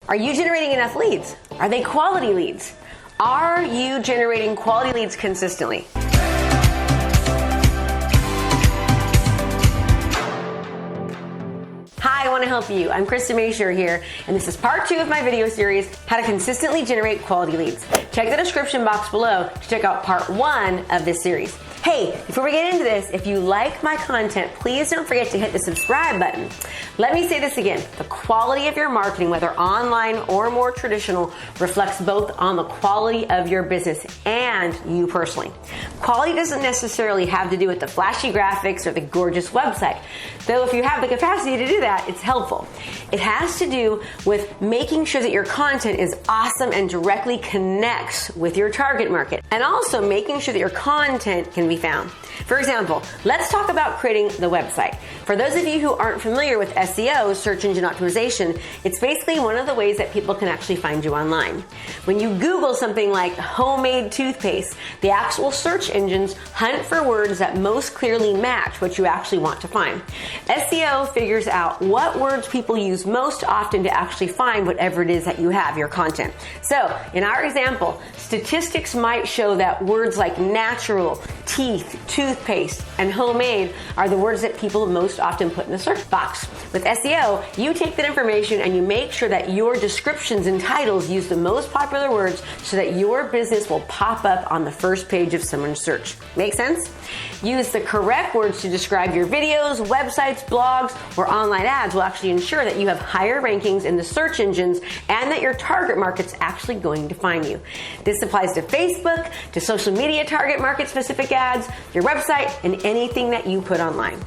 Are you generating enough leads? Are they quality leads? Are you generating quality leads consistently? Hi, I want to help you. I'm Krista Mashore here, and this is part 2 of my video series, How to Consistently Generate Quality Leads. Check the description box below to check out part 1 of this series. Hey, before we get into this, if you like my content, please don't forget to hit the subscribe button. Let me say this again. The quality of your marketing, whether online or more traditional, reflects both on the quality of your business and you personally. Quality doesn't necessarily have to do with the flashy graphics or the gorgeous website, though if you have the capacity to do that, it's helpful. It has to do with making sure that your content is awesome and directly connects with your target market, and also making sure that your content can be found. For example, let's talk about creating the website. For those of you who aren't familiar with SEO, search engine optimization, it's basically one of the ways that people can actually find you online. When you Google something like homemade toothpaste, the actual search engines hunt for words that most clearly match what you actually want to find. SEO figures out what words people use most often to actually find whatever it is that you have, your content. So, in our example, statistics might show that words like natural, teeth, toothpaste, and homemade are the words that people most often put in the search box. With SEO, you take that information and you make sure that your descriptions and titles use the most popular words so that your business will pop up on the first page of someone's search. Make sense? Use the correct words to describe your videos, websites, blogs, or online ads will actually ensure that you have higher rankings in the search engines and that your target market's actually going to find you. This applies to Facebook, to social media target market specific ads, your website, and anything that you put online.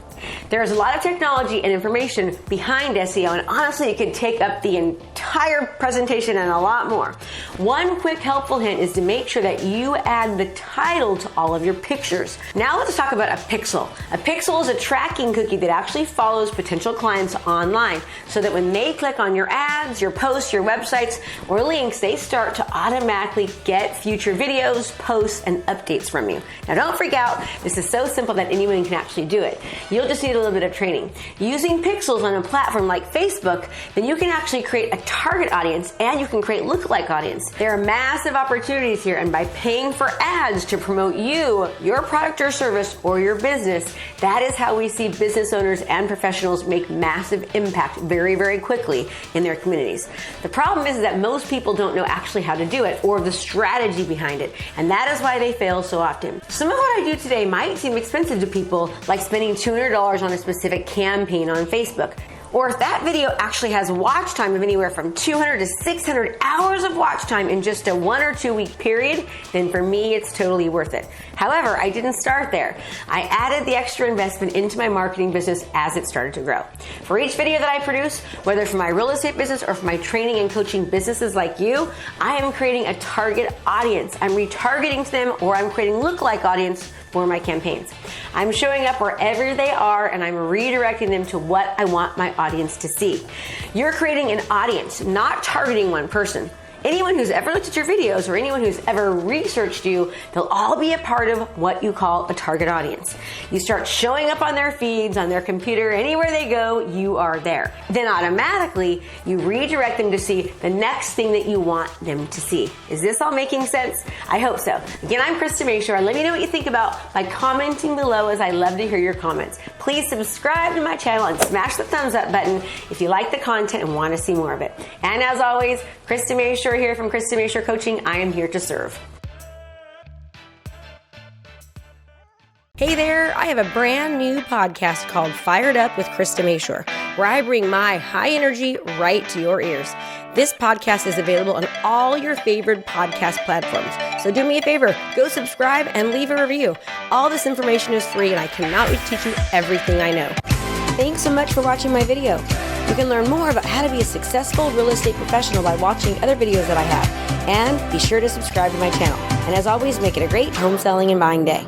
There's a lot of technology and information behind SEO, and honestly, it could take up the entire presentation and a lot more. One quick helpful hint is to make sure that you add the title to all of your pictures. Now let's talk about a pixel. A pixel is a tracking cookie that actually follows potential clients online so that when they click on your ads, your posts, your websites, or links, they start to automatically get future videos, posts, and updates from you. Now don't freak out. This is so simple that anyone can actually do it. You'll just need a little bit of training. Using pixels on a platform like Facebook, then you can actually create a target audience and you can create lookalike audience. There are massive opportunities here, and by paying for ads to promote you, your product or service, or your business, that is how we see business owners and professionals make massive impact very, very quickly in their communities. The problem is that most people don't know actually how to do it or the strategy behind it, and that is why they fail so often. Some of what I do today might seem expensive to people, like spending $200 on a specific campaign on Facebook. Or if that video actually has watch time of anywhere from 200 to 600 hours of watch time in just a 1 or 2 week period, then for me, it's totally worth it. However, I didn't start there. I added the extra investment into my marketing business as it started to grow. For each video that I produce, whether for my real estate business or for my training and coaching businesses like you, I am creating a target audience. I'm retargeting to them, or I'm creating lookalike audience for my campaigns. I'm showing up wherever they are and I'm redirecting them to what I want my audience to see. You're creating an audience, not targeting one person. Anyone who's ever looked at your videos or anyone who's ever researched you, they'll all be a part of what you call a target audience. You start showing up on their feeds, on their computer, anywhere they go, you are there. Then automatically, you redirect them to see the next thing that you want them to see. Is this all making sense? I hope so. Again, I'm Krista Mashore. Let me know what you think about by commenting below, as I love to hear your comments. Please subscribe to my channel and smash the thumbs up button if you like the content and want to see more of it. And as always, Krista Mashore here from Krista Mashore Coaching. I am here to serve. Hey there, I have a brand new podcast called Fired Up with Krista Mashore, where I bring my high energy right to your ears. This podcast is available on all your favorite podcast platforms. So do me a favor, go subscribe and leave a review. All this information is free and I cannot wait to teach you everything I know. Thanks so much for watching my video. You can learn more about how to be a successful real estate professional by watching other videos that I have. And be sure to subscribe to my channel. And as always, make it a great home selling and buying day.